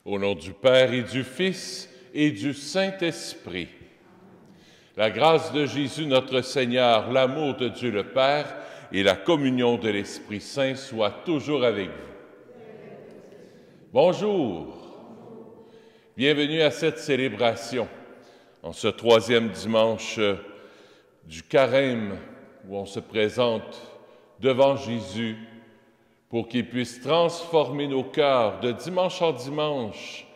Au nom du Père et du Fils et du Saint-Esprit. La grâce de Jésus notre Seigneur, l'amour de Dieu le Père et la communion de l'Esprit Saint soient toujours avec vous. Bonjour. Bienvenue à cette célébration, en ce troisième dimanche du Carême, où on se présente devant Jésus pour qu'il puisse transformer nos cœurs de dimanche en dimanche,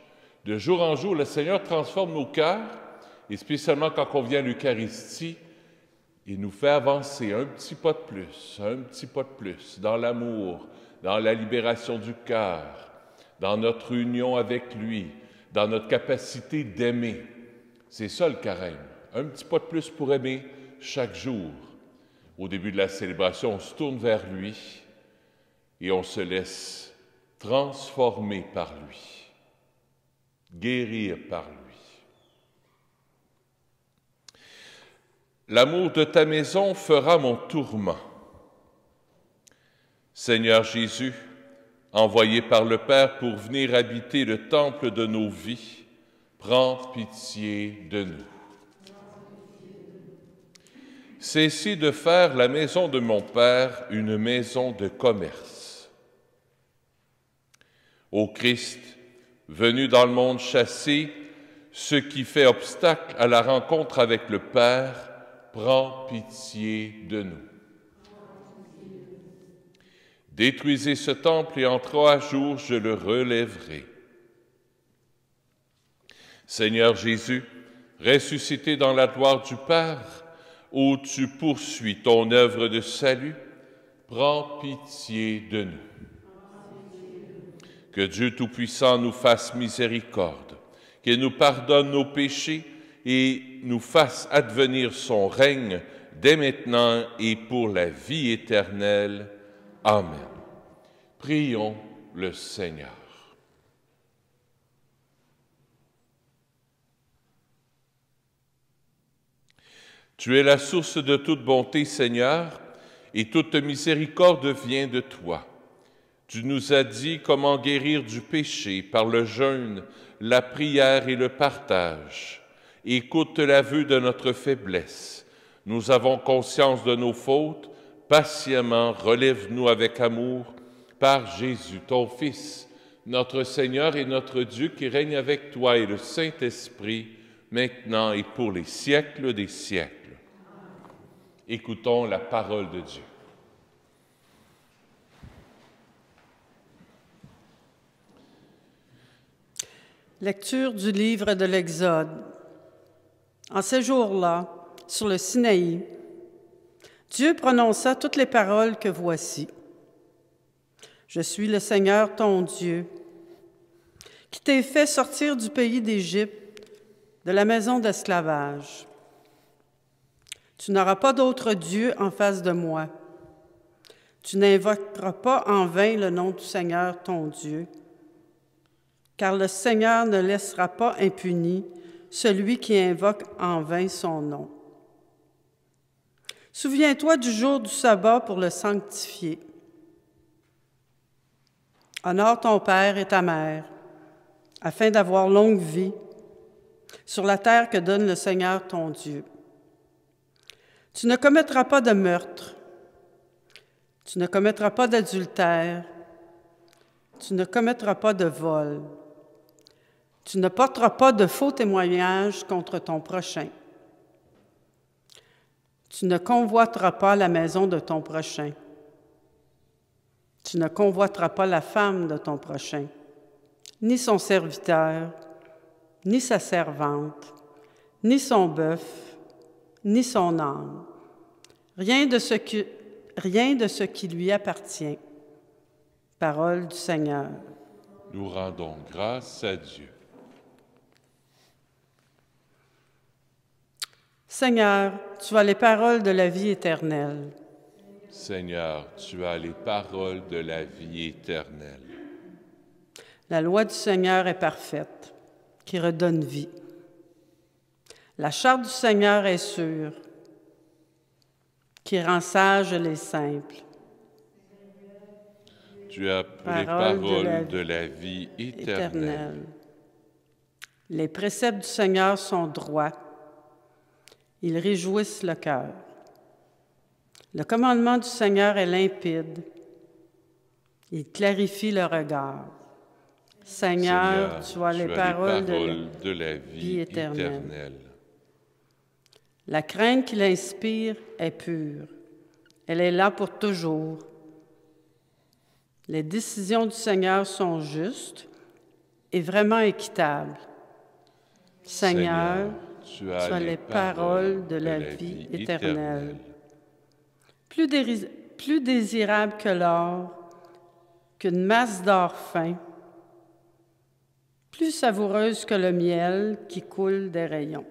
de jour en jour. Le Seigneur transforme nos cœurs, et spécialement quand on vient à l'Eucharistie, il nous fait avancer un petit pas de plus, dans l'amour, dans la libération du cœur, dans notre union avec lui, dans notre capacité d'aimer. C'est ça le carême, un petit pas de plus pour aimer chaque jour. Au début de la célébration, on se tourne vers lui et on se laisse transformer par lui, guérir par lui. L'amour de ta maison fera mon tourment. Seigneur Jésus, envoyé par le Père pour venir habiter le temple de nos vies, prends pitié de nous. Cessez de faire la maison de mon Père une maison de commerce. Ô Christ, venu dans le monde chasser ce qui fait obstacle à la rencontre avec le Père, prends pitié de nous. Détruisez ce temple et en 3 jours je le relèverai. Seigneur Jésus, ressuscité dans la gloire du Père, où tu poursuis ton œuvre de salut, prends pitié de nous. Que Dieu Tout-Puissant nous fasse miséricorde, qu'il nous pardonne nos péchés et nous fasse advenir son règne dès maintenant et pour la vie éternelle. Amen. Prions le Seigneur. Tu es la source de toute bonté, Seigneur, et toute miséricorde vient de toi. Tu nous as dit comment guérir du péché par le jeûne, la prière et le partage. Écoute l'aveu de notre faiblesse. Nous avons conscience de nos fautes. Patiemment, relève-nous avec amour par Jésus, ton Fils, notre Seigneur et notre Dieu, qui règne avec toi et le Saint-Esprit, maintenant et pour les siècles des siècles. Écoutons la parole de Dieu. Lecture du livre de l'Exode. En ces jours-là, sur le Sinaï, Dieu prononça toutes les paroles que voici. Je suis le Seigneur ton Dieu, qui t'ai fait sortir du pays d'Égypte, de la maison d'esclavage. Tu n'auras pas d'autre Dieu en face de moi. Tu n'invoqueras pas en vain le nom du Seigneur ton Dieu, car le Seigneur ne laissera pas impuni celui qui invoque en vain son nom. Souviens-toi du jour du sabbat pour le sanctifier. Honore ton père et ta mère, afin d'avoir longue vie sur la terre que donne le Seigneur ton Dieu. Tu ne commettras pas de meurtre, tu ne commettras pas d'adultère, tu ne commettras pas de vol, tu ne porteras pas de faux témoignages contre ton prochain. Tu ne convoiteras pas la maison de ton prochain. Tu ne convoiteras pas la femme de ton prochain, ni son serviteur, ni sa servante, ni son bœuf, ni son âne, rien de ce qui lui appartient. Parole du Seigneur. Nous rendons grâce à Dieu. Seigneur, tu as les paroles de la vie éternelle. Seigneur, tu as les paroles de la vie éternelle. La loi du Seigneur est parfaite, qui redonne vie. La charte du Seigneur est sûre, qui rend sages les simples. Tu as les paroles de la vie éternelle. Les préceptes du Seigneur sont droits. Ils réjouissent le cœur. Le commandement du Seigneur est limpide. Il clarifie le regard. Seigneur, tu as les paroles de la vie éternelle. La crainte qu'il inspire est pure. Elle est là pour toujours. Les décisions du Seigneur sont justes et vraiment équitables. Seigneur, tu as les paroles de la vie éternelle. Plus désirable que l'or, qu'une masse d'or fin, plus savoureuse que le miel qui coule des rayons.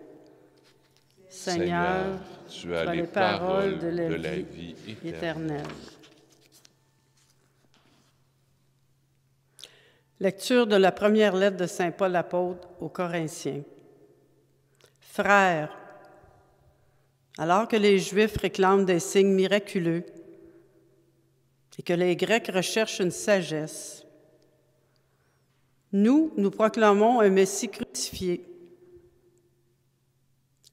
Seigneur, tu as les paroles de la vie éternelle. Lecture de la première lettre de saint Paul apôtre aux Corinthiens. Frères, alors que les Juifs réclament des signes miraculeux et que les Grecs recherchent une sagesse, nous proclamons un Messie crucifié.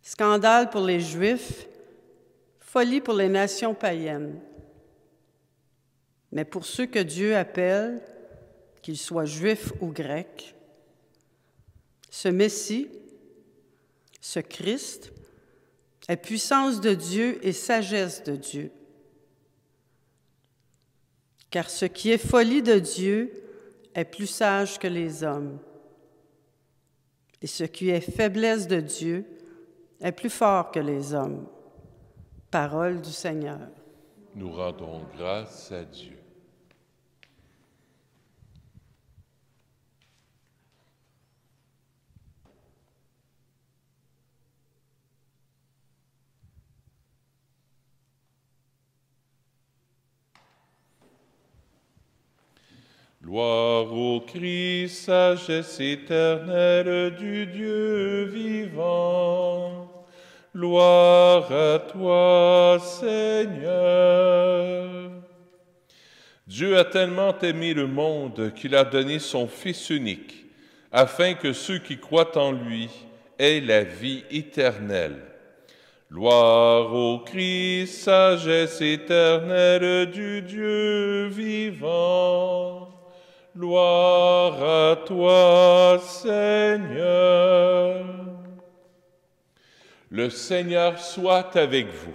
Scandale pour les Juifs, folie pour les nations païennes. Mais pour ceux que Dieu appelle, qu'ils soient juifs ou grecs, ce Messie, ce Christ, est puissance de Dieu et sagesse de Dieu. Car ce qui est folie de Dieu est plus sage que les hommes, et ce qui est faiblesse de Dieu est plus fort que les hommes. Parole du Seigneur. Nous rendons grâce à Dieu. Gloire au Christ, sagesse éternelle du Dieu vivant. Gloire à toi, Seigneur. Dieu a tellement aimé le monde qu'il a donné son Fils unique, afin que ceux qui croient en lui aient la vie éternelle. Gloire au Christ, sagesse éternelle du Dieu vivant. Gloire à toi, Seigneur. Le Seigneur soit avec vous.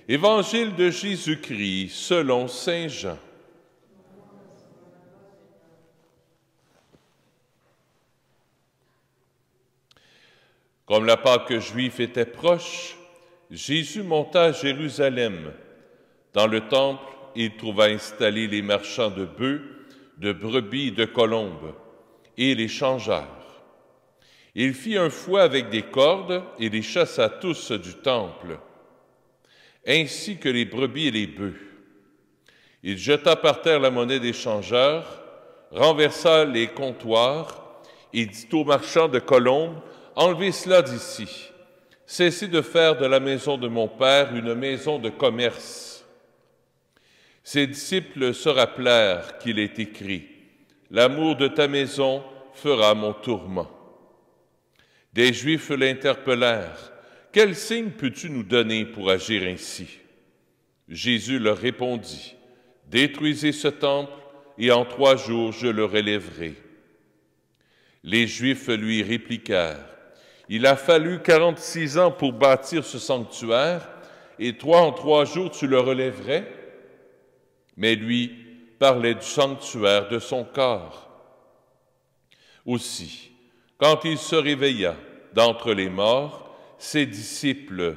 Évangile de Jésus-Christ selon saint Jean. Comme la Pâque juive était proche, Jésus monta à Jérusalem. Dans le temple, il trouva installés les marchands de bœufs, de brebis et de colombes, et les changeurs. Il fit un fouet avec des cordes et les chassa tous du temple, ainsi que les brebis et les bœufs. Il jeta par terre la monnaie des changeurs, renversa les comptoirs et dit aux marchands de colombes, « Enlevez cela d'ici. Cessez de faire de la maison de mon Père une maison de commerce. » Ses disciples se rappelèrent qu'il est écrit, « L'amour de ta maison fera mon tourment. » Des Juifs l'interpellèrent, « Quel signe peux-tu nous donner pour agir ainsi? » Jésus leur répondit, « Détruisez ce temple, et en 3 jours je le relèverai. » Les Juifs lui répliquèrent, « Il a fallu 46 ans pour bâtir ce sanctuaire, et toi, en 3 jours, tu le relèverais? » Mais lui parlait du sanctuaire de son corps. Aussi, quand il se réveilla d'entre les morts, ses disciples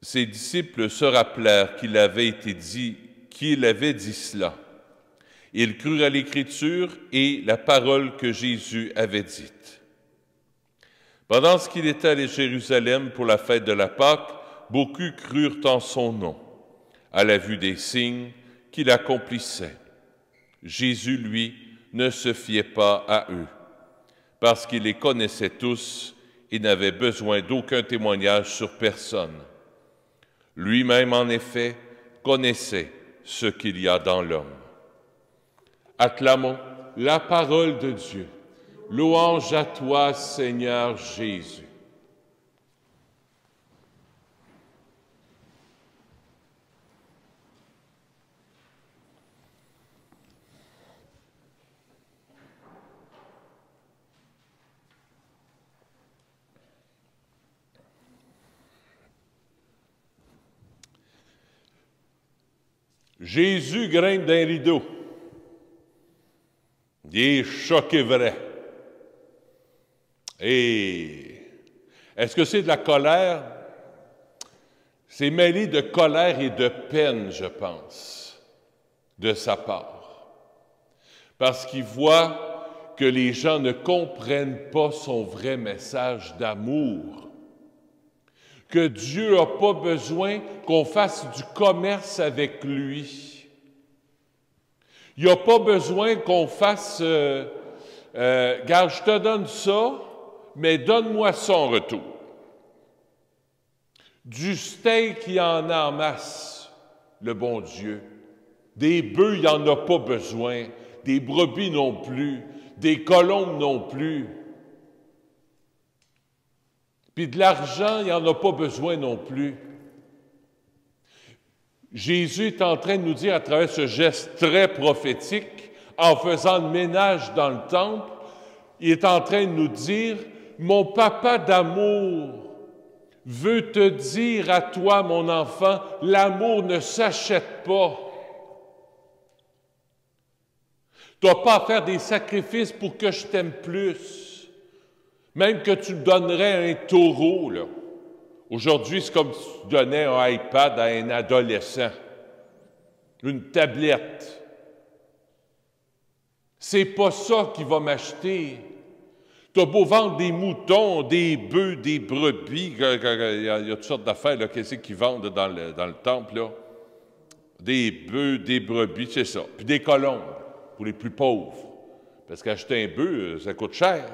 se rappelèrent qu'il avait dit cela. Ils crurent à l'Écriture et la parole que Jésus avait dite. Pendant qu'il était allé à Jérusalem pour la fête de la Pâque, beaucoup crurent en son nom, à la vue des signes qu'il accomplissait. Jésus, lui, ne se fiait pas à eux, parce qu'il les connaissait tous et n'avait besoin d'aucun témoignage sur personne. Lui-même, en effet, connaissait ce qu'il y a dans l'homme. Acclamons la parole de Dieu. Louange à toi, Seigneur Jésus. Jésus grimpe d'un rideau. Il est choqué vrai. Et est-ce que c'est de la colère? C'est mêlé de colère et de peine, je pense, de sa part. Parce qu'il voit que les gens ne comprennent pas son vrai message d'amour. Que Dieu n'a pas besoin qu'on fasse du commerce avec lui. Il n'a pas besoin qu'on fasse Regarde, je te donne ça, mais donne-moi ça en retour. Du steak, il y en a en masse, le bon Dieu. Des bœufs, il n'en a pas besoin. Des brebis non plus. Des colombes non plus. Puis de l'argent, il n'y en a pas besoin non plus. Jésus est en train de nous dire à travers ce geste très prophétique, en faisant le ménage dans le temple, il est en train de nous dire, mon papa d'amour veut te dire à toi, mon enfant, l'amour ne s'achète pas. Tu n'as pas à faire des sacrifices pour que je t'aime plus. Même que tu donnerais un taureau, là. Aujourd'hui, c'est comme si tu donnais un iPad à un adolescent, une tablette. C'est pas ça qui va m'acheter. Tu as beau vendre des moutons, des bœufs, des brebis, il y a toutes sortes d'affaires, là, qu'est-ce qu'ils vendent dans le temple, là? Des bœufs, des brebis, c'est ça. Puis des colombes, pour les plus pauvres. Parce qu'acheter un bœuf, ça coûte cher.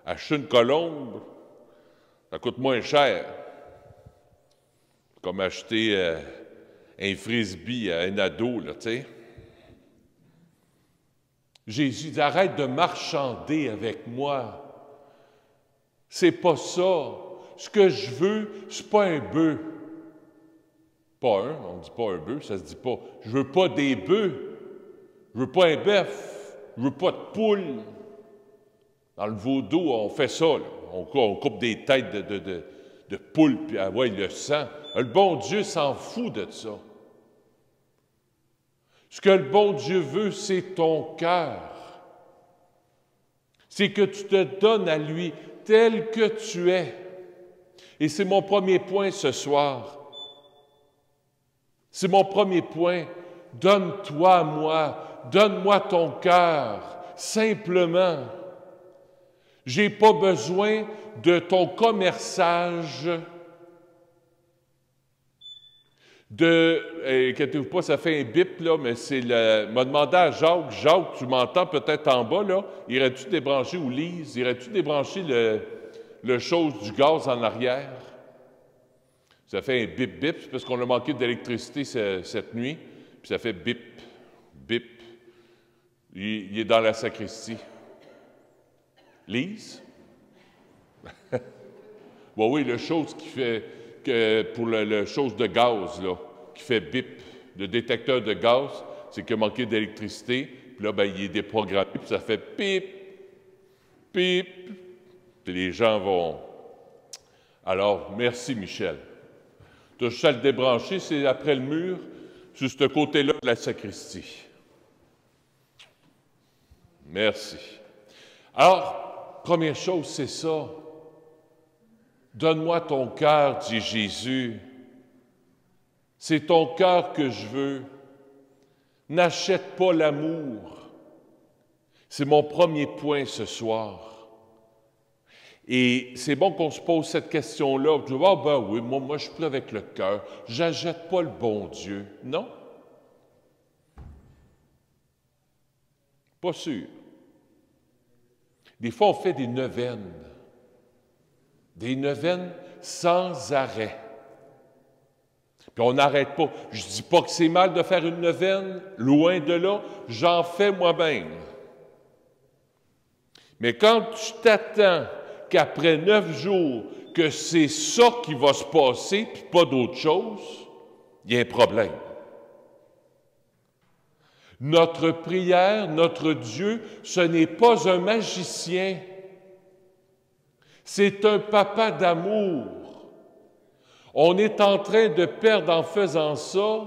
Acheter une colombe, ça coûte moins cher. Comme acheter un frisbee à un ado, là, tu sais. Jésus dit, arrête de marchander avec moi. C'est pas ça. Ce que je veux, c'est pas un bœuf. Pas un, on ne dit pas un bœuf, ça se dit pas. Je veux pas des bœufs. Je veux pas un bœuf. Je veux pas de poule. Dans le vaudou, on fait ça, là. On coupe des têtes de poule, puis ah ouais, le sang. Le bon Dieu s'en fout de ça. Ce que le bon Dieu veut, c'est ton cœur. C'est que tu te donnes à lui tel que tu es. Et c'est mon premier point ce soir. C'est mon premier point. Donne-toi à moi. Donne-moi ton cœur. Simplement. J'ai pas besoin de ton commerçage. Inquiétez-vous pas, ça fait un bip, là, mais c'est le. M'a demandé à Jacques, Jacques, tu m'entends peut-être en bas, là, irais-tu débrancher, ou Lise, irais-tu débrancher le chose du gaz en arrière? Ça fait un bip-bip, c'est parce qu'on a manqué d'électricité cette nuit, puis ça fait bip, bip. Il est dans la sacristie. Lise? Bon, oui, le chose qui fait, pour le chose de gaz, là, qui fait bip, le détecteur de gaz, c'est qu'il a manqué d'électricité, puis là, ben, il est déprogrammé, puis ça fait pip, pip, puis les gens vont... Alors, merci, Michel. Tu as juste à le débrancher, c'est après le mur, sur ce côté-là de la sacristie. Merci. Alors, première chose, c'est ça. Donne-moi ton cœur, dit Jésus. C'est ton cœur que je veux. N'achète pas l'amour. C'est mon premier point ce soir. Et c'est bon qu'on se pose cette question-là. Tu vas dire, ah ben oui, moi je suis plus avec le cœur. J'achète pas le bon Dieu. Non? Pas sûr. Des fois, on fait des neuvaines. Des neuvaines sans arrêt. Puis on n'arrête pas. Je ne dis pas que c'est mal de faire une neuvaine, loin de là, j'en fais moi-même. Mais quand tu t'attends qu'après 9 jours, que c'est ça qui va se passer, puis pas d'autre chose, il y a un problème. Notre prière, notre Dieu, ce n'est pas un magicien. C'est un papa d'amour. On est en train de perdre en faisant ça,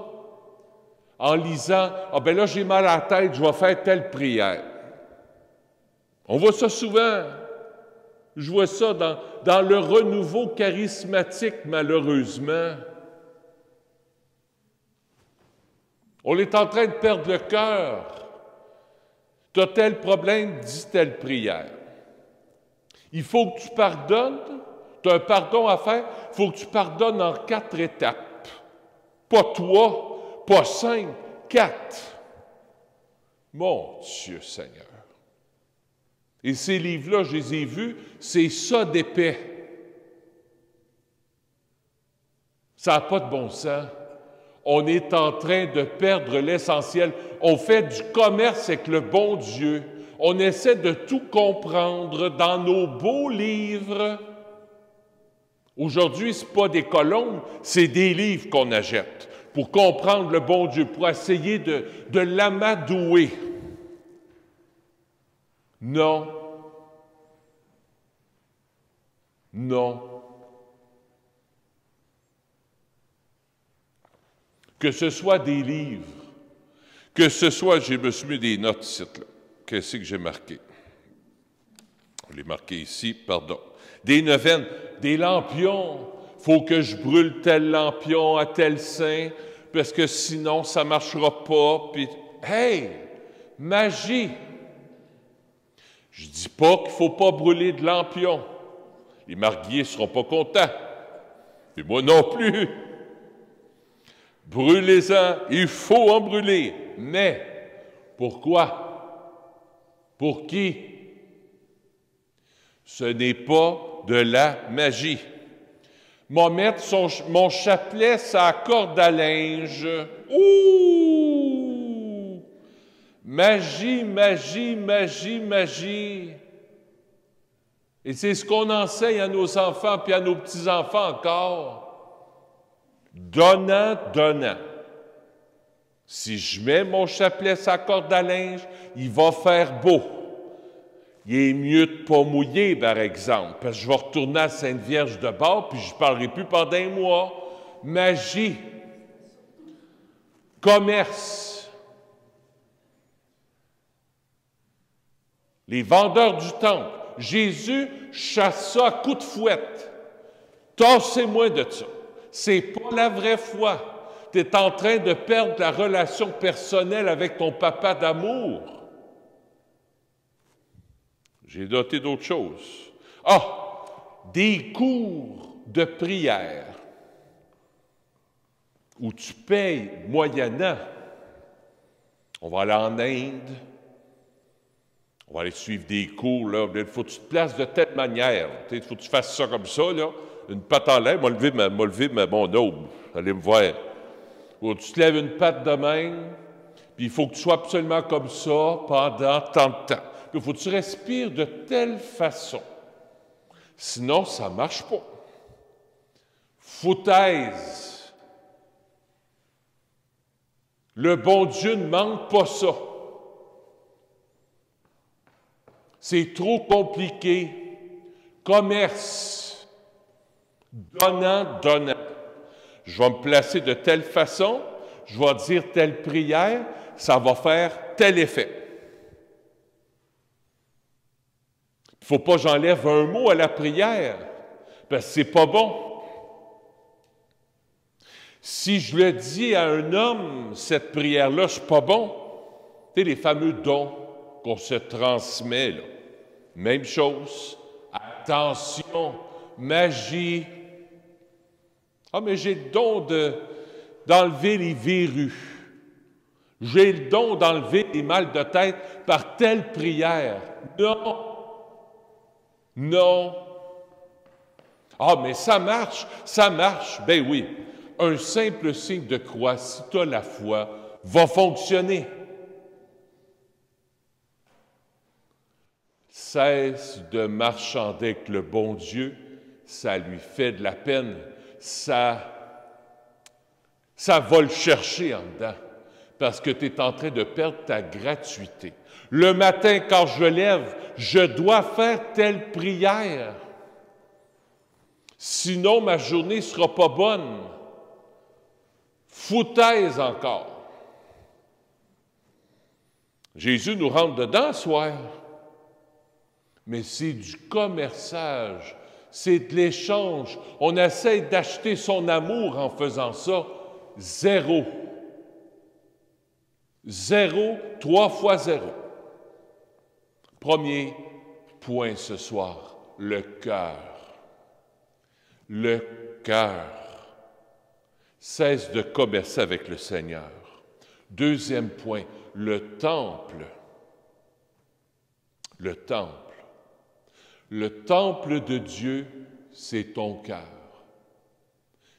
en lisant « Ah ben là, j'ai mal à la tête, je vais faire telle prière. » On voit ça souvent. Je vois ça dans le renouveau charismatique, malheureusement. On est en train de perdre le cœur. Tu as tel problème, dis telle prière. Il faut que tu pardonnes. Tu as un pardon à faire. Il faut que tu pardonnes en 4 étapes. Pas 3, pas 5, 4. Mon Dieu Seigneur. Et ces livres-là, je les ai vus, c'est ça d'épais. Ça n'a pas de bon sens. On est en train de perdre l'essentiel. On fait du commerce avec le bon Dieu. On essaie de tout comprendre dans nos beaux livres. Aujourd'hui, ce n'est pas des colombes, c'est des livres qu'on achète pour comprendre le bon Dieu, pour essayer de l'amadouer. Non. Non. Que ce soit des livres, que ce soit, je me suis mis des notes ici, là. Qu'est-ce que j'ai marqué? Je l'ai marqué ici, pardon. Des neuvaines, des lampions. Il faut que je brûle tel lampion à tel saint, parce que sinon, ça ne marchera pas. Puis, hey, magie! Je ne dis pas qu'il ne faut pas brûler de lampions. Les mariés ne seront pas contents. Et moi non plus. Brûlez-en, il faut en brûler. Mais, pourquoi? Pour qui? Ce n'est pas de la magie. M'a mettre mon chapelet sur la corde à linge. Ouh! Magie, magie, magie, magie. Et c'est ce qu'on enseigne à nos enfants puis à nos petits-enfants encore. Donnant, donnant. Si je mets mon chapelet sur la corde à linge, il va faire beau. Il est mieux de ne pas mouiller, par exemple, parce que je vais retourner à Sainte-Vierge de bord, puis je ne parlerai plus pendant un mois. Magie. Commerce. Les vendeurs du temple. Jésus chasse ça à coups de fouette. Tassez-moi de ça. C'est pas la vraie foi. Tu es en train de perdre la relation personnelle avec ton papa d'amour. J'ai noté d'autres choses. Ah! Des cours de prière où tu payes moyennant. On va aller en Inde. On va aller suivre des cours, là. Il faut que tu te places de telle manière. Il faut que tu fasses ça comme ça, là. Une patte en l'air, m'a levé mon aube. Allez me voir. Faut que tu te lèves une patte de même, puis il faut que tu sois absolument comme ça pendant tant de temps. Puis il faut que tu respires de telle façon. Sinon, ça ne marche pas. Foutaise. Le bon Dieu ne manque pas ça. C'est trop compliqué. Commerce. Donnant, donnant. Je vais me placer de telle façon, je vais dire telle prière, ça va faire tel effet. Il ne faut pas que j'enlève un mot à la prière, parce que ce n'est pas bon. Si je le dis à un homme, cette prière-là, ce n'est pas bon. Tu sais, les fameux dons qu'on se transmet, là. Même chose. Attention, magie. Ah, mais j'ai le don d'enlever les verrues. J'ai le don d'enlever les mal de tête par telle prière. Non. Non. Ah, mais ça marche, ça marche. Ben oui. Un simple signe de croix, si tu as la foi, va fonctionner. cesse de marchander avec le bon Dieu, ça lui fait de la peine, ça va le chercher en dedans, parce que tu es en train de perdre ta gratuité. Le matin, quand je lève, je dois faire telle prière. Sinon, ma journée ne sera pas bonne. Foutaise encore. Jésus nous rentre dedans ce soir. Mais c'est du commerçage, c'est de l'échange. On essaie d'acheter son amour en faisant ça. Zéro. Zéro, 3 fois 0. Premier point ce soir, le cœur. Le cœur. Cesse de commercer avec le Seigneur. Deuxième point, le temple. Le temple. Le temple de Dieu, c'est ton cœur.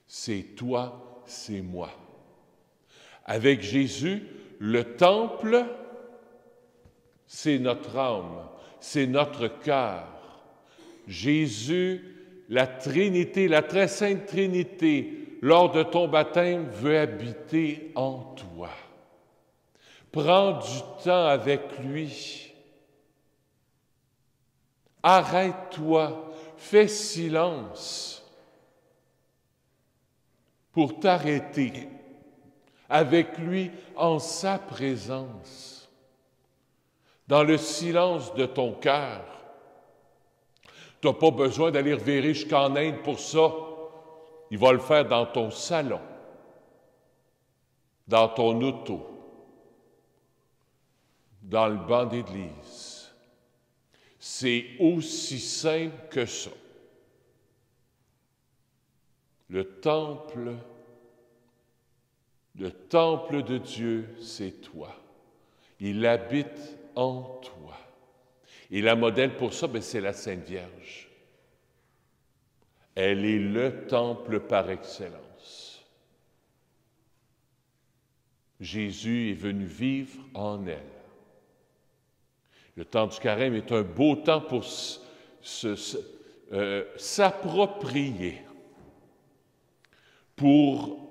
C'est toi, c'est moi. Avec Jésus, le temple, c'est notre âme, c'est notre cœur. Jésus, la Trinité, la très sainte Trinité, lors de ton baptême, veut habiter en toi. Prends du temps avec lui. Arrête-toi, fais silence pour t'arrêter avec lui en sa présence. Dans le silence de ton cœur, tu n'as pas besoin d'aller revirer jusqu'en Inde pour ça. Il va le faire dans ton salon, dans ton auto, dans le banc d'église. C'est aussi simple que ça. Le temple de Dieu, c'est toi. Il habite en toi. Et la modèle pour ça, c'est la Sainte Vierge. Elle est le temple par excellence. Jésus est venu vivre en elle. Le temps du carême est un beau temps pour s'approprier, pour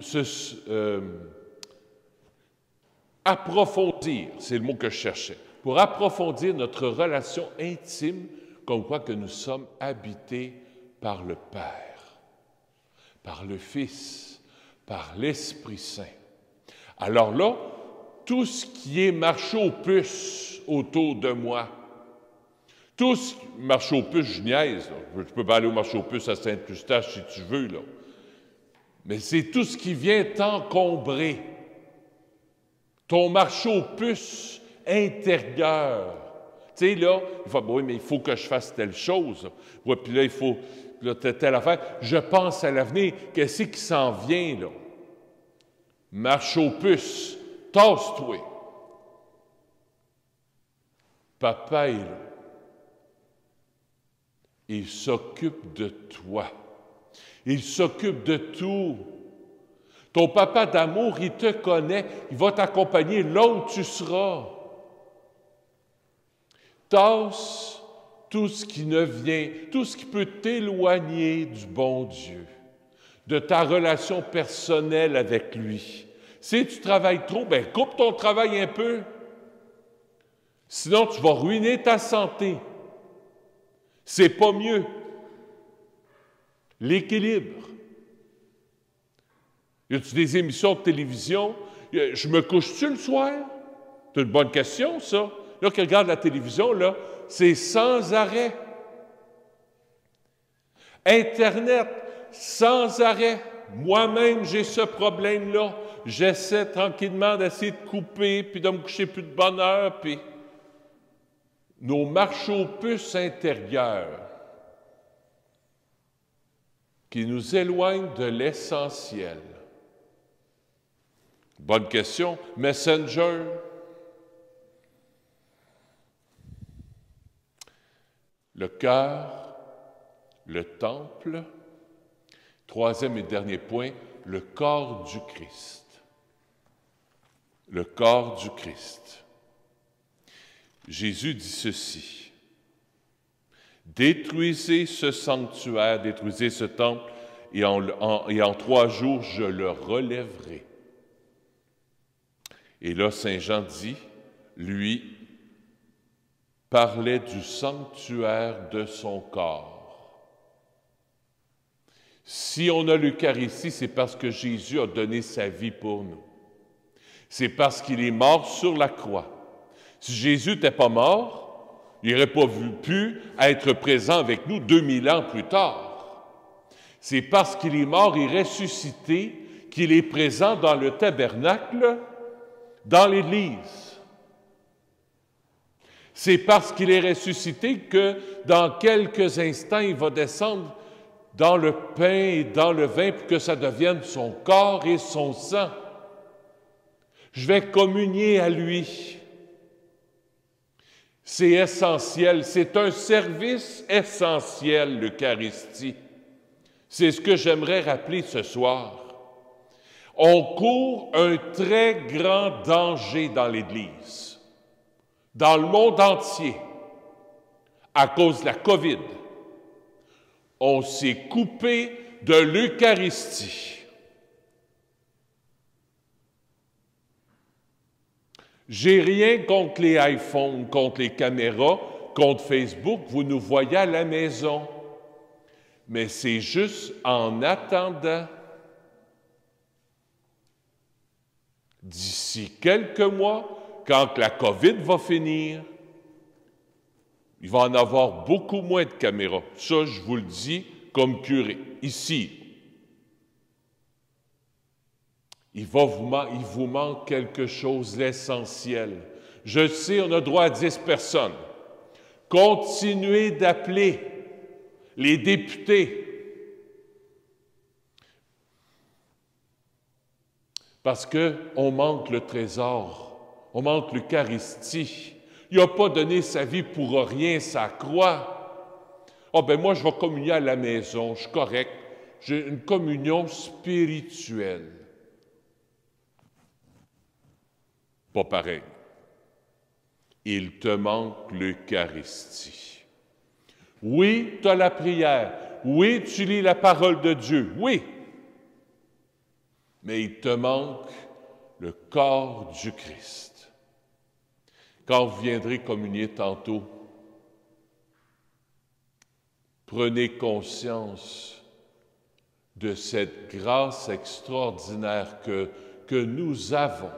approfondir, c'est le mot que je cherchais, pour approfondir notre relation intime, comme quoi que nous sommes habités par le Père, par le Fils, par l'Esprit Saint. Alors là, tout ce qui est marché aux puces autour de moi, tout ce qui marche aux puces, je niaise, là. Tu peux pas aller au marché aux puces à Saint-Eustache si tu veux, là. Mais c'est tout ce qui vient t'encombrer. Ton marché aux puces intérieur. Tu sais, là, il faut, oui, mais il faut que je fasse telle chose. Ouais, puis là, il faut là, telle affaire. Je pense à l'avenir. Qu'est-ce qui s'en vient, là? Marche aux puces. Tasse-toi. Papa est là. Il s'occupe de toi. Il s'occupe de tout. Ton papa d'amour, il te connaît. Il va t'accompagner là où tu seras. Tasse tout ce qui ne vient, tout ce qui peut t'éloigner du bon Dieu, de ta relation personnelle avec lui. Si tu travailles trop, bien coupe ton travail un peu. Sinon, tu vas ruiner ta santé. C'est pas mieux. L'équilibre. Y a-t-il des émissions de télévision? Je me couche-tu le soir? C'est une bonne question, ça. Là, qui regarde la télévision, là, c'est sans arrêt. Internet, sans arrêt. Moi-même, j'ai ce problème-là. J'essaie tranquillement d'essayer de couper, puis de me coucher plus de bonne heure, puis nos marches aux puces intérieures qui nous éloignent de l'essentiel. Bonne question. Messenger. Le cœur, le temple. Troisième et dernier point, le corps du Christ. Le corps du Christ. Jésus dit ceci. Détruisez ce sanctuaire, détruisez ce temple, et en 3 jours, je le relèverai. Et là, Saint Jean dit, lui, parlait du sanctuaire de son corps. Si on a l'Eucharistie, c'est parce que Jésus a donné sa vie pour nous. C'est parce qu'il est mort sur la croix. Si Jésus n'était pas mort, il n'aurait pas pu être présent avec nous 2000 ans plus tard. C'est parce qu'il est mort et ressuscité qu'il est présent dans le tabernacle, dans l'Église. C'est parce qu'il est ressuscité que dans quelques instants, il va descendre dans le pain et dans le vin pour que ça devienne son corps et son sang. Je vais communier à lui. C'est essentiel, c'est un service essentiel, l'Eucharistie. C'est ce que j'aimerais rappeler ce soir. On court un très grand danger dans l'Église, dans le monde entier, à cause de la COVID. On s'est coupé de l'Eucharistie. J'ai rien contre les iPhones, contre les caméras, contre Facebook, vous nous voyez à la maison. Mais c'est juste en attendant. D'ici quelques mois, quand la COVID va finir, il va en avoir beaucoup moins de caméras. Ça, je vous le dis comme curé, ici. Il vous manque quelque chose d'essentiel. Je sais, on a droit à 10 personnes. Continuez d'appeler les députés. Parce qu'on manque le trésor, on manque l'Eucharistie. Il n'a pas donné sa vie pour rien, sa croix. Ah ben moi, je vais communier à la maison, je suis correct. J'ai une communion spirituelle. Pas pareil. Il te manque l'Eucharistie. Oui, tu as la prière. Oui, tu lis la parole de Dieu. Oui. Mais il te manque le corps du Christ. Quand vous viendrez communier tantôt, prenez conscience de cette grâce extraordinaire que nous avons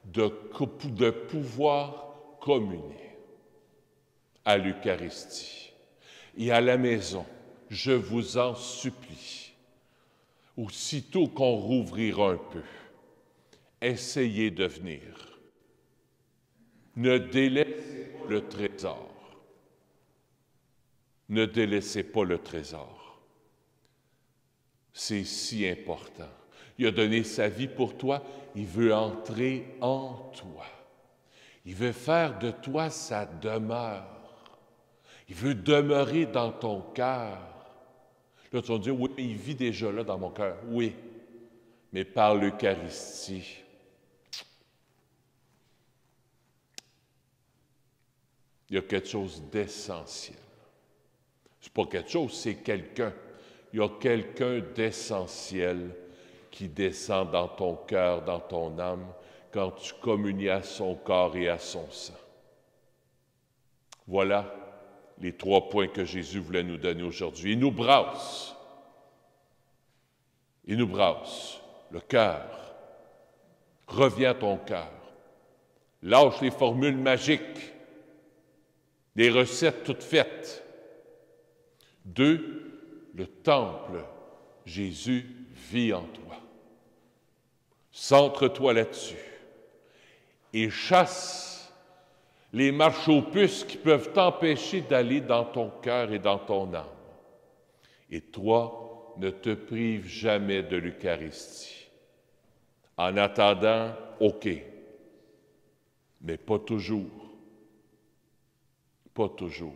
de pouvoir communier à l'Eucharistie. Et à la maison, je vous en supplie, aussitôt qu'on rouvrira un peu, essayez de venir. Ne délaissez pas le trésor. Ne délaissez pas le trésor. C'est si important. Il a donné sa vie pour toi. Il veut entrer en toi. Il veut faire de toi sa demeure. Il veut demeurer dans ton cœur. Là, tu vas me dire, oui, mais il vit déjà là dans mon cœur. Oui, mais par l'Eucharistie. Il y a quelque chose d'essentiel. C'est pas quelque chose, c'est quelqu'un. Il y a quelqu'un d'essentiel qui descend dans ton cœur, dans ton âme, quand tu communies à son corps et à son sang. Voilà les 3 points que Jésus voulait nous donner aujourd'hui. Il nous brasse. Il nous brasse. Le cœur. Reviens à ton cœur. Lâche les formules magiques, les recettes toutes faites. 2, le temple. Jésus vit en toi. Centre-toi là-dessus et chasse les marches aux puces qui peuvent t'empêcher d'aller dans ton cœur et dans ton âme. Et toi, ne te prive jamais de l'Eucharistie. En attendant, OK, mais pas toujours. Pas toujours.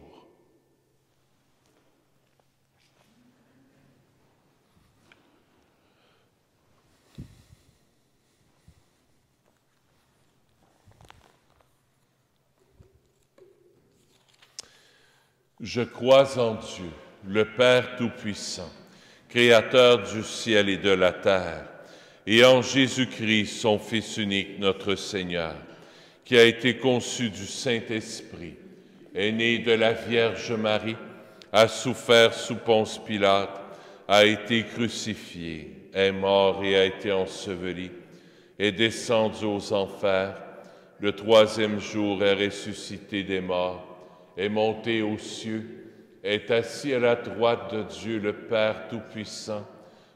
Je crois en Dieu, le Père Tout-Puissant, Créateur du ciel et de la terre, et en Jésus-Christ, son Fils unique, notre Seigneur, qui a été conçu du Saint-Esprit, est né de la Vierge Marie, a souffert sous Ponce Pilate, a été crucifié, est mort et a été enseveli, est descendu aux enfers, le troisième jour est ressuscité des morts, est monté aux cieux, est assis à la droite de Dieu le Père Tout-Puissant,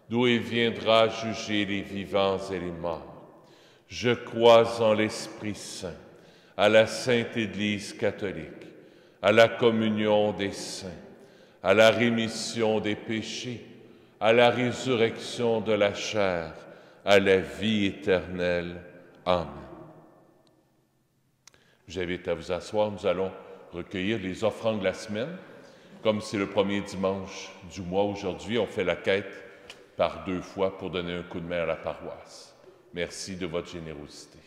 d'où il viendra juger les vivants et les morts. Je crois en l'Esprit Saint, à la Sainte Église catholique, à la communion des saints, à la rémission des péchés, à la résurrection de la chair, à la vie éternelle. Amen. Je vous invite à vous asseoir. Nous allons recueillir les offrandes de la semaine. Comme c'est le premier dimanche du mois aujourd'hui, on fait la quête par 2 fois pour donner un coup de main à la paroisse. Merci de votre générosité.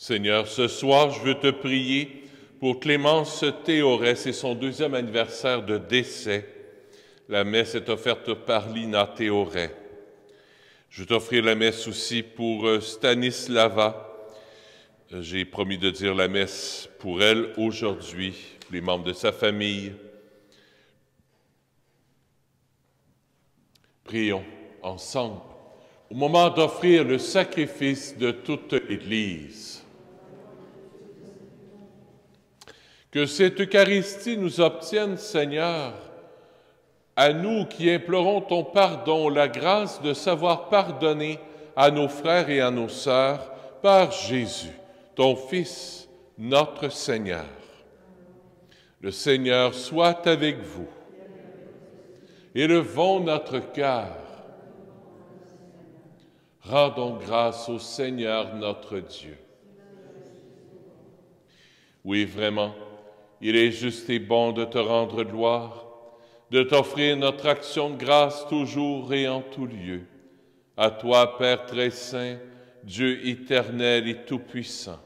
Seigneur, ce soir, je veux te prier pour Clémence Théorès et son 2e anniversaire de décès. La messe est offerte par Lina Théoret. Je veux t'offrir la messe aussi pour Stanislava. J'ai promis de dire la messe pour elle aujourd'hui, les membres de sa famille. Prions ensemble au moment d'offrir le sacrifice de toute l'Église. Que cette Eucharistie nous obtienne, Seigneur, à nous qui implorons ton pardon, la grâce de savoir pardonner à nos frères et à nos sœurs par Jésus, ton Fils, notre Seigneur. Le Seigneur soit avec vous. Élevons notre cœur. Rendons grâce au Seigneur notre Dieu. Oui, vraiment, il est juste et bon de te rendre gloire, de t'offrir notre action de grâce toujours et en tout lieu. À toi, Père très saint, Dieu éternel et tout-puissant.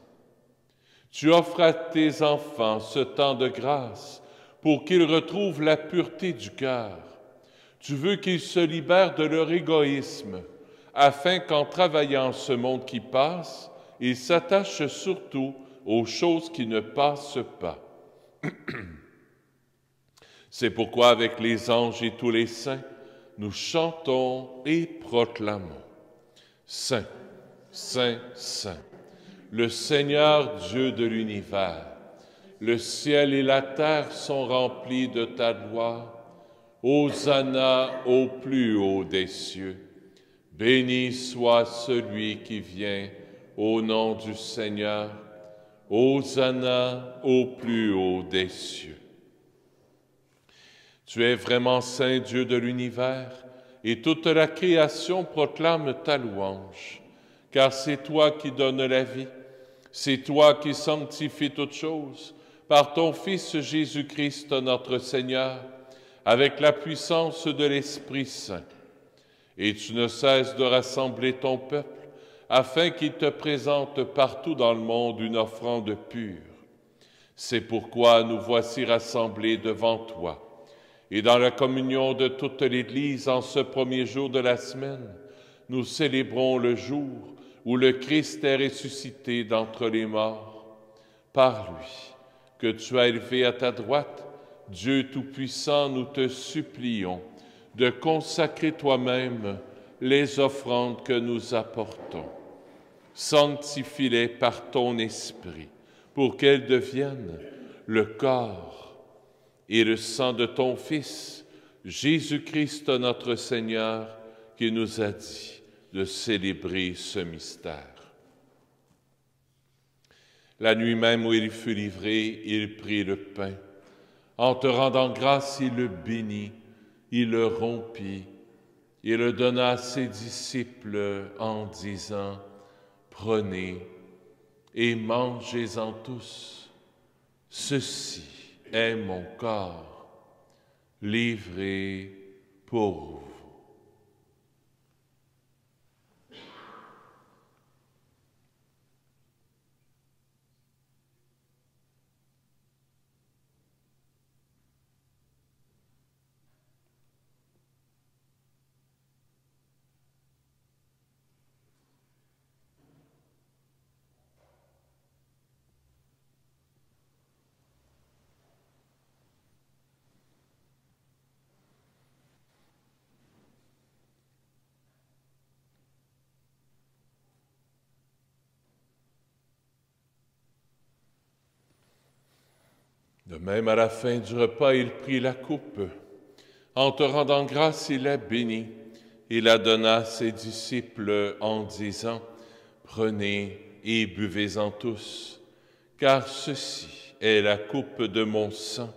Tu offres à tes enfants ce temps de grâce pour qu'ils retrouvent la pureté du cœur. Tu veux qu'ils se libèrent de leur égoïsme, afin qu'en travaillant ce monde qui passe, ils s'attachent surtout aux choses qui ne passent pas. C'est pourquoi, avec les anges et tous les saints, nous chantons et proclamons. Saint, Saint, Saint, le Seigneur Dieu de l'univers, le ciel et la terre sont remplis de ta gloire. Hosanna au plus haut des cieux. Béni soit celui qui vient au nom du Seigneur. Hosanna au plus haut des cieux. Tu es vraiment saint Dieu de l'univers, et toute la création proclame ta louange, car c'est toi qui donnes la vie, c'est toi qui sanctifies toutes choses, par ton Fils Jésus-Christ notre Seigneur, avec la puissance de l'Esprit Saint. Et tu ne cesses de rassembler ton peuple, afin qu'il te présente partout dans le monde une offrande pure. C'est pourquoi nous voici rassemblés devant toi. Et dans la communion de toute l'Église, en ce premier jour de la semaine, nous célébrons le jour où le Christ est ressuscité d'entre les morts. Par lui, que tu as élevé à ta droite, Dieu Tout-Puissant, nous te supplions de consacrer toi-même les offrandes que nous apportons. Sanctifie-les par ton Esprit, pour qu'elles deviennent le corps et le sang de ton Fils, Jésus-Christ notre Seigneur, qui nous a dit de célébrer ce mystère. La nuit même où il fut livré, il prit le pain. En te rendant grâce, il le bénit, il le rompit, et le donna à ses disciples en disant, « Prenez et mangez-en tous, ceci est mon corps, livré pour vous. » De même, à la fin du repas, il prit la coupe. En te rendant grâce, il la bénit. Il la donna à ses disciples en disant, « Prenez et buvez-en tous, car ceci est la coupe de mon sang,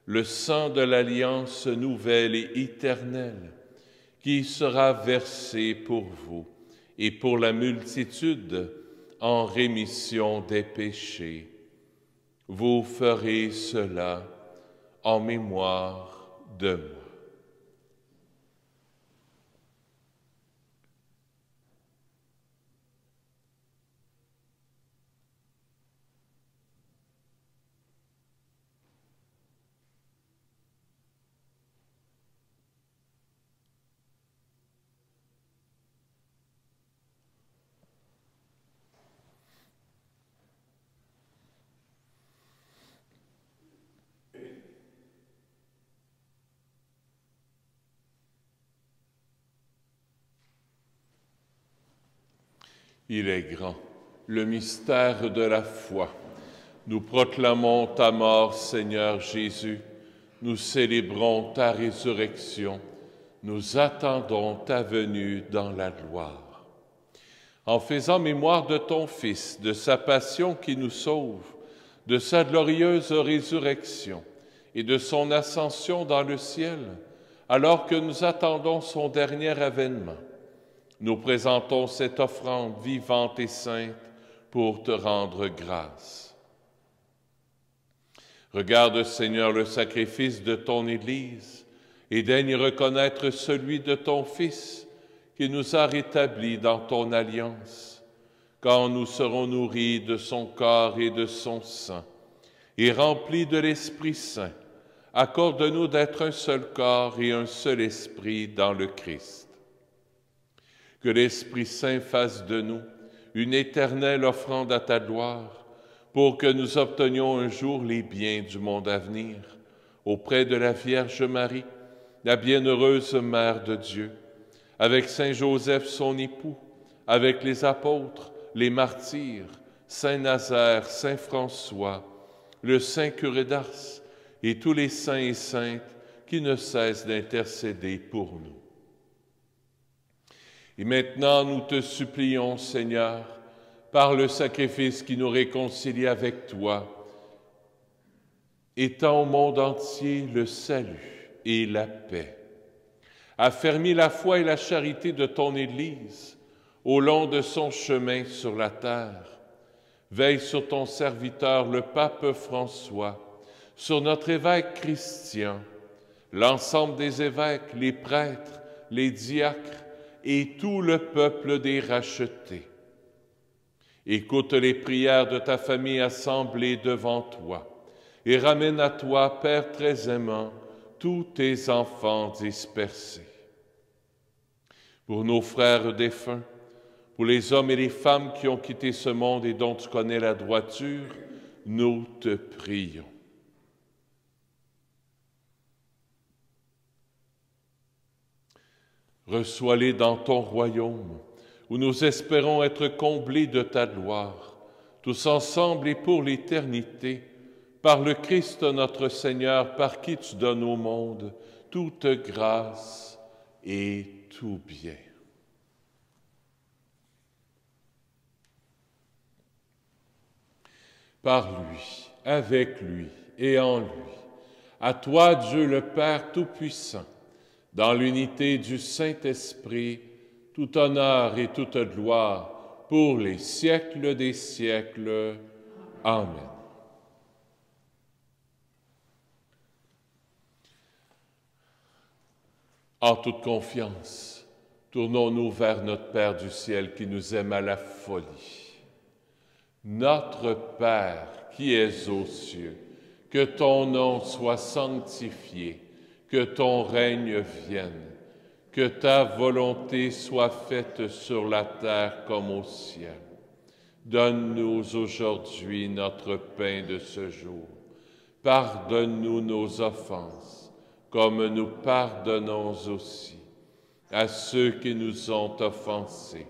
le sang de l'alliance nouvelle et éternelle, qui sera versé pour vous et pour la multitude en rémission des péchés. Vous ferez cela en mémoire de moi. » Il est grand, le mystère de la foi. Nous proclamons ta mort, Seigneur Jésus. Nous célébrons ta résurrection. Nous attendons ta venue dans la gloire. En faisant mémoire de ton Fils, de sa passion qui nous sauve, de sa glorieuse résurrection et de son ascension dans le ciel, alors que nous attendons son dernier avènement, nous présentons cette offrande vivante et sainte pour te rendre grâce. Regarde, Seigneur, le sacrifice de ton Église et daigne reconnaître celui de ton Fils qui nous a rétablis dans ton alliance, quand nous serons nourris de son corps et de son sang et remplis de l'Esprit Saint. Accorde-nous d'être un seul corps et un seul esprit dans le Christ. Que l'Esprit Saint fasse de nous une éternelle offrande à ta gloire, pour que nous obtenions un jour les biens du monde à venir, auprès de la Vierge Marie, la bienheureuse Mère de Dieu, avec Saint Joseph son époux, avec les apôtres, les martyrs, Saint Nazaire, Saint François, le Saint curé d'Ars et tous les saints et saintes qui ne cessent d'intercéder pour nous. Et maintenant, nous te supplions, Seigneur, par le sacrifice qui nous réconcilie avec toi, étends au monde entier le salut et la paix. Affermis la foi et la charité de ton Église au long de son chemin sur la terre. Veille sur ton serviteur, le pape François, sur notre évêque Christian, l'ensemble des évêques, les prêtres, les diacres et tout le peuple des rachetés. Écoute les prières de ta famille assemblée devant toi et ramène à toi, Père très aimant, tous tes enfants dispersés. Pour nos frères défunts, pour les hommes et les femmes qui ont quitté ce monde et dont tu connais la droiture, nous te prions. Reçois-les dans ton royaume, où nous espérons être comblés de ta gloire, tous ensemble et pour l'éternité, par le Christ notre Seigneur, par qui tu donnes au monde toute grâce et tout bien. Par lui, avec lui et en lui, à toi Dieu le Père Tout-Puissant, dans l'unité du Saint-Esprit, tout honneur et toute gloire pour les siècles des siècles. Amen. En toute confiance, tournons-nous vers notre Père du ciel qui nous aime à la folie. Notre Père qui es aux cieux, que ton nom soit sanctifié, que ton règne vienne, que ta volonté soit faite sur la terre comme au ciel. Donne-nous aujourd'hui notre pain de ce jour. Pardonne-nous nos offenses, comme nous pardonnons aussi à ceux qui nous ont offensés.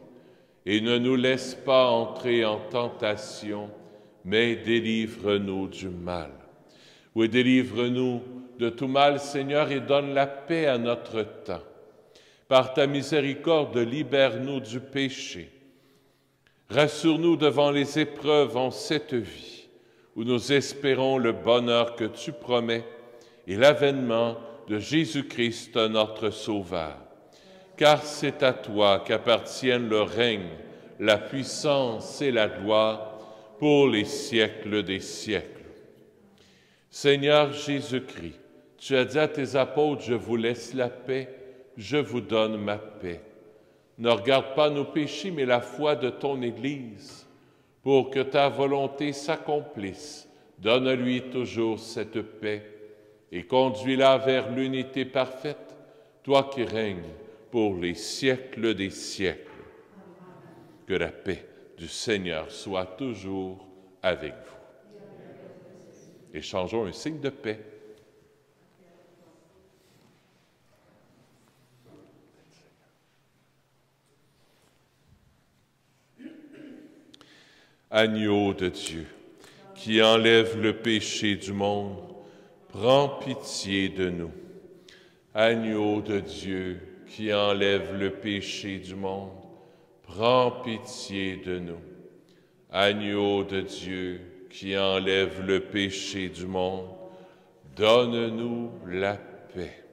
Et ne nous laisse pas entrer en tentation, mais délivre-nous du mal. Oui, délivre-nous de tout mal, Seigneur, et donne la paix à notre temps. Par ta miséricorde, libère-nous du péché. Rassure-nous devant les épreuves en cette vie, où nous espérons le bonheur que tu promets et l'avènement de Jésus-Christ, notre Sauveur. Car c'est à toi qu'appartiennent le règne, la puissance et la gloire pour les siècles des siècles. Seigneur Jésus-Christ, tu as dit à tes apôtres, je vous laisse la paix, je vous donne ma paix. Ne regarde pas nos péchés, mais la foi de ton Église, pour que ta volonté s'accomplisse. Donne-lui toujours cette paix et conduis-la vers l'unité parfaite, toi qui règnes pour les siècles des siècles. Que la paix du Seigneur soit toujours avec vous. Échangeons un signe de paix. Agneau de Dieu, qui enlève le péché du monde, prends pitié de nous. Agneau de Dieu, qui enlève le péché du monde, prends pitié de nous. Agneau de Dieu, qui enlève le péché du monde, donne-nous la paix.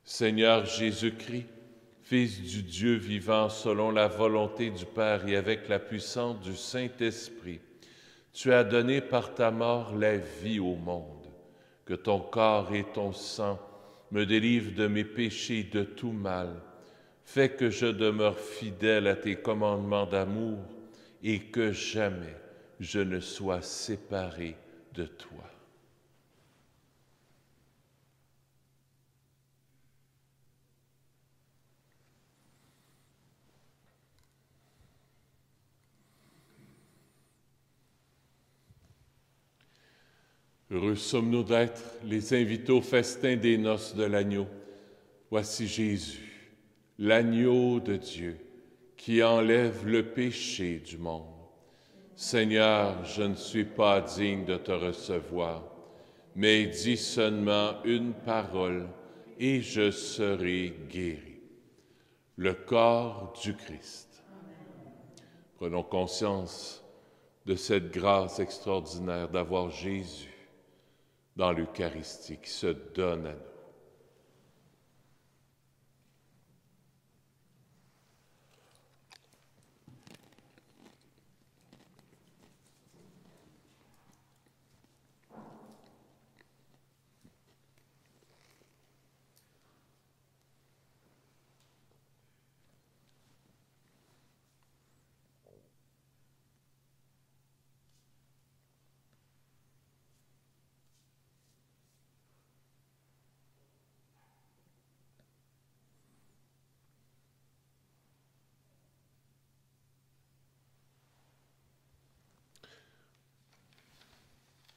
Seigneur Jésus-Christ, Fils du Dieu vivant selon la volonté du Père et avec la puissance du Saint-Esprit, tu as donné par ta mort la vie au monde. Que ton corps et ton sang me délivrent de mes péchés et de tout mal. Fais que je demeure fidèle à tes commandements d'amour et que jamais je ne sois séparé de toi. Heureux sommes-nous d'être les invités au festin des noces de l'agneau. Voici Jésus, l'agneau de Dieu, qui enlève le péché du monde. Seigneur, je ne suis pas digne de te recevoir, mais dis seulement une parole et je serai guéri. Le corps du Christ. Prenons conscience de cette grâce extraordinaire d'avoir Jésus dans l'Eucharistie qui se donne à nous.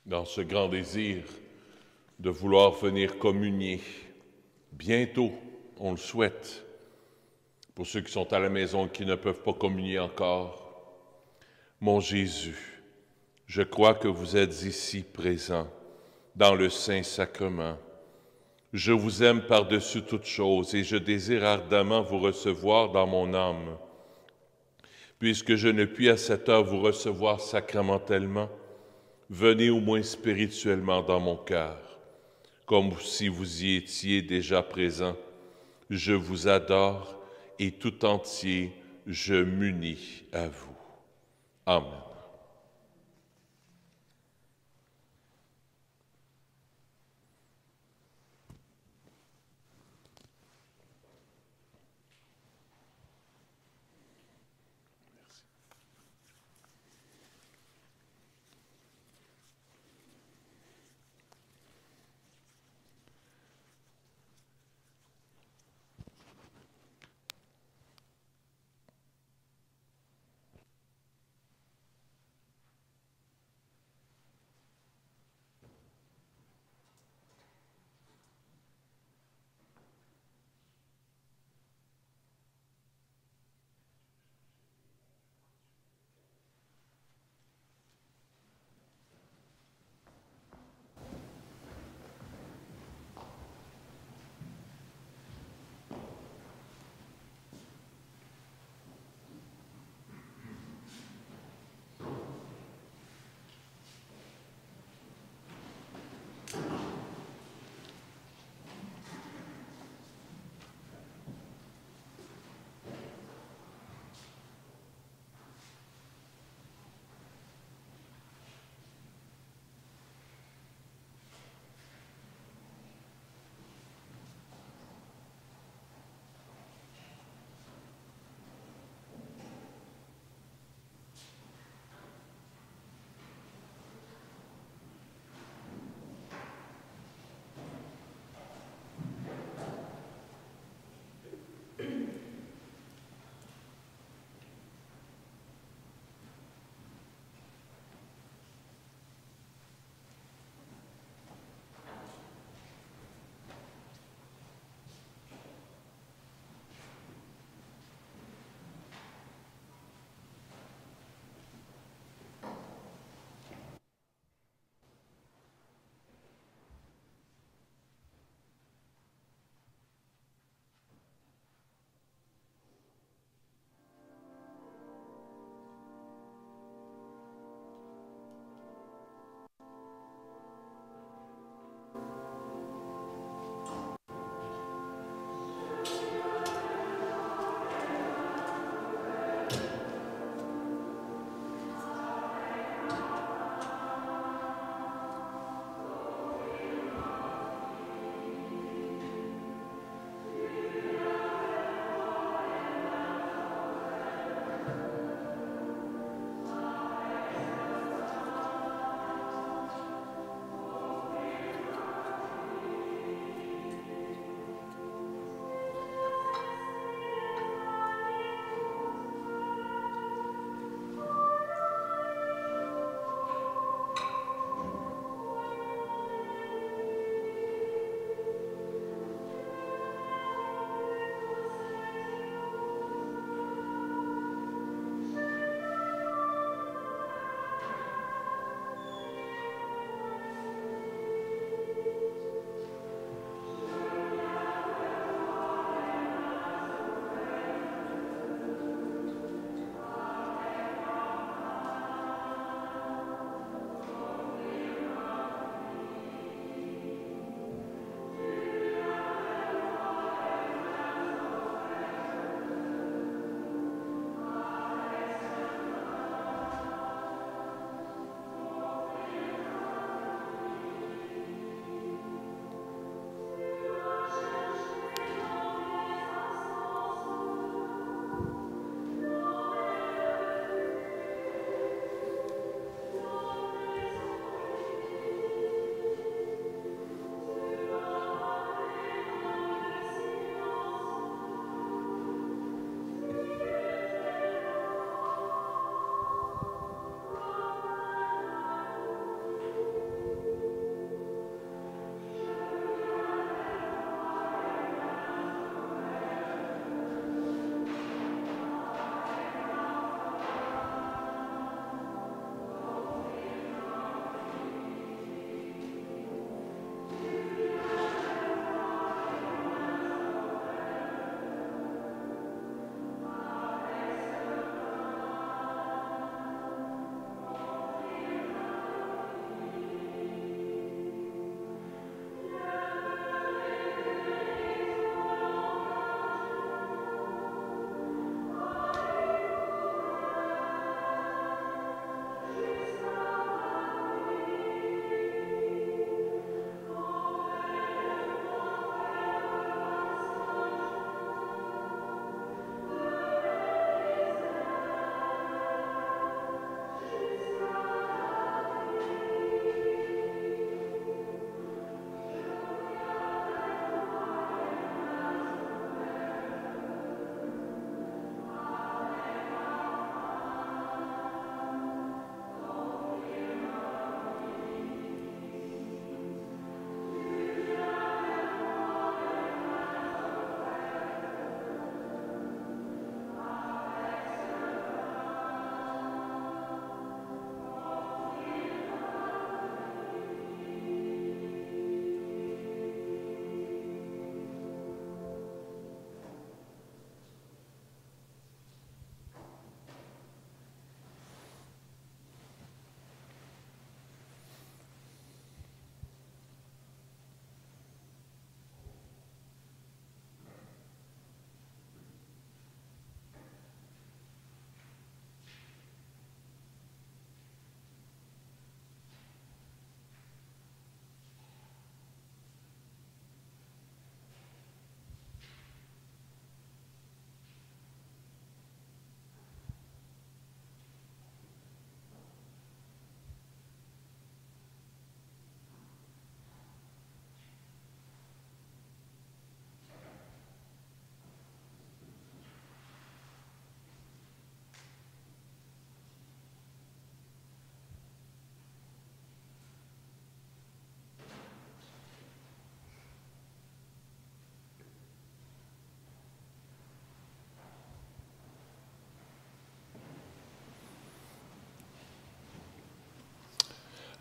Dans ce grand désir de vouloir venir communier, bientôt, on le souhaite, pour ceux qui sont à la maison et qui ne peuvent pas communier encore, mon Jésus, je crois que vous êtes ici présent dans le Saint-Sacrement. Je vous aime par-dessus toute chose et je désire ardemment vous recevoir dans mon âme. Puisque je ne puis à cette heure vous recevoir sacramentellement, venez au moins spirituellement dans mon cœur, comme si vous y étiez déjà présent. Je vous adore et tout entier je m'unis à vous. Amen.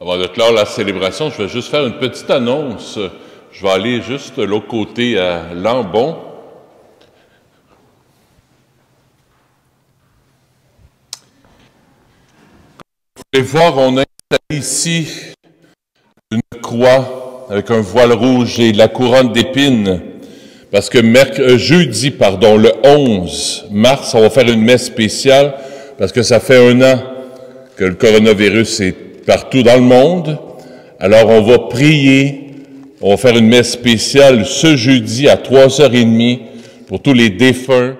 Avant de clore la célébration, je vais juste faire une petite annonce. Je vais aller juste de l'autre côté à Lambon. Vous pouvez voir, on a installé ici une croix avec un voile rouge et de la couronne d'épines. Parce que jeudi, le 11 mars, on va faire une messe spéciale parce que ça fait 1 an que le coronavirus est partout dans le monde. Alors, on va prier, on va faire une messe spéciale ce jeudi à 3h30 pour tous les défunts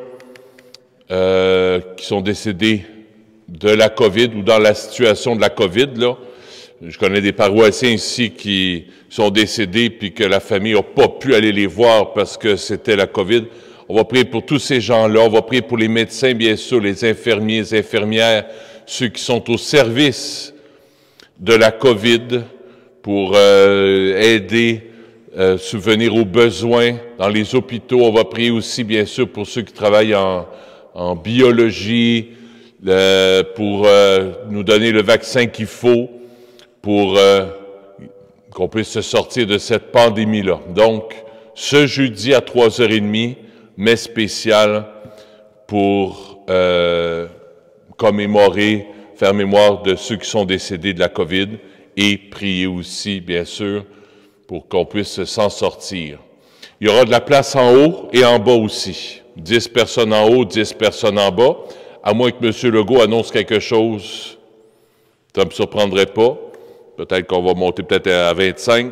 qui sont décédés de la COVID ou dans la situation de la COVID, là. Je connais des paroissiens ici qui sont décédés puis que la famille n'a pas pu aller les voir parce que c'était la COVID. On va prier pour tous ces gens-là. On va prier pour les médecins, bien sûr, les infirmiers, les infirmières, ceux qui sont au service de la COVID pour aider, subvenir aux besoins dans les hôpitaux. On va prier aussi, bien sûr, pour ceux qui travaillent en biologie, pour nous donner le vaccin qu'il faut pour qu'on puisse se sortir de cette pandémie-là. Donc, ce jeudi à 3h30, messe spéciale pour commémorer, faire mémoire de ceux qui sont décédés de la COVID et prier aussi, bien sûr, pour qu'on puisse s'en sortir. Il y aura de la place en haut et en bas aussi. 10 personnes en haut, 10 personnes en bas. À moins que M. Legault annonce quelque chose, ça ne me surprendrait pas. Peut-être qu'on va monter peut-être à 25.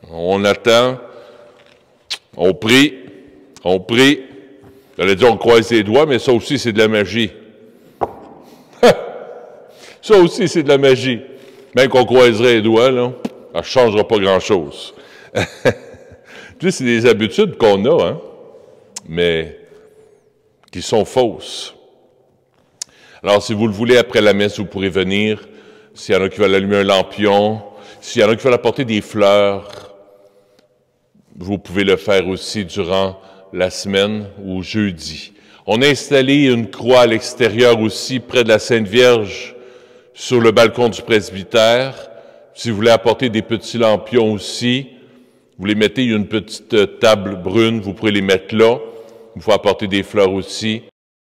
On attend. On prie. On prie. J'allais dire on croise les doigts, mais ça aussi, c'est de la magie. Ça aussi, c'est de la magie. Même qu'on croiserait les doigts, là, ça ne changera pas grand-chose. Tu sais, c'est des habitudes qu'on a, hein, mais qui sont fausses. Alors, si vous le voulez, après la messe, vous pourrez venir. S'il y en a qui veulent allumer un lampion, s'il y en a qui veulent apporter des fleurs, vous pouvez le faire aussi durant la semaine ou jeudi. On a installé une croix à l'extérieur aussi, près de la Sainte Vierge, sur le balcon du presbytère. Si vous voulez apporter des petits lampions aussi, vous les mettez, il y a une petite table brune, vous pourrez les mettre là. Vous pouvez apporter des fleurs aussi.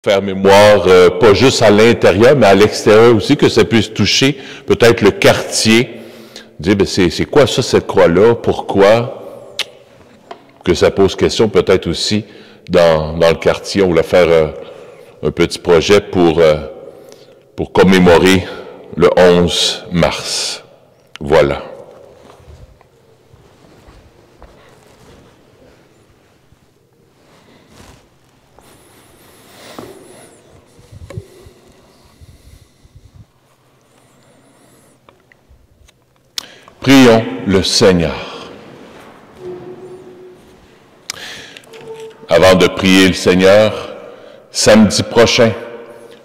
Faire mémoire, pas juste à l'intérieur, mais à l'extérieur aussi, que ça puisse toucher peut-être le quartier. Dire, ben c'est quoi ça, cette croix-là? Pourquoi? Que ça pose question peut-être aussi dans le quartier. On voulait faire un petit projet pour commémorer le 11 mars. Voilà. Prions le Seigneur. Avant de prier le Seigneur, samedi prochain,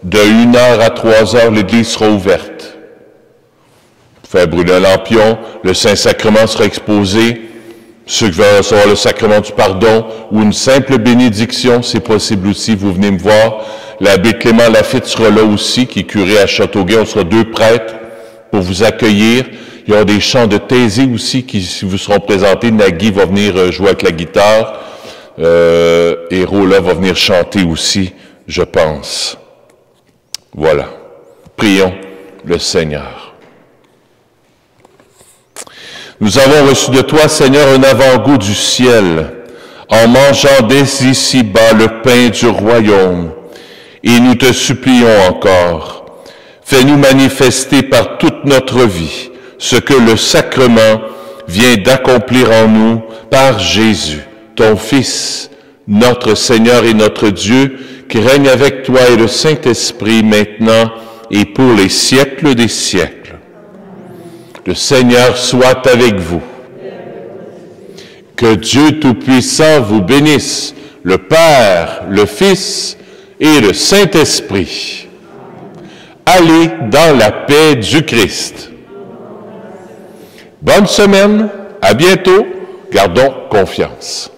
de 1h à 3h, l'Église sera ouverte. Faire brûler un lampion, le Saint-Sacrement sera exposé. Ceux qui veulent recevoir le sacrement du pardon ou une simple bénédiction, c'est possible aussi, vous venez me voir. L'abbé Clément Lafitte sera là aussi, qui est curé à Châteauguay. On sera 2 prêtres pour vous accueillir. Il y aura des chants de Thésée aussi qui vous seront présentés. Nagui va venir jouer avec la guitare. Et Rola va venir chanter aussi, je pense. Voilà. Prions le Seigneur. Nous avons reçu de toi, Seigneur, un avant-goût du ciel, en mangeant dès ici-bas le pain du royaume. Et nous te supplions encore, fais-nous manifester par toute notre vie ce que le sacrement vient d'accomplir en nous par Jésus, ton Fils, notre Seigneur et notre Dieu, qui règne avec toi et le Saint-Esprit maintenant et pour les siècles des siècles. Le Seigneur soit avec vous. Que Dieu Tout-Puissant vous bénisse, le Père, le Fils et le Saint-Esprit. Allez dans la paix du Christ. Bonne semaine, à bientôt, gardons confiance.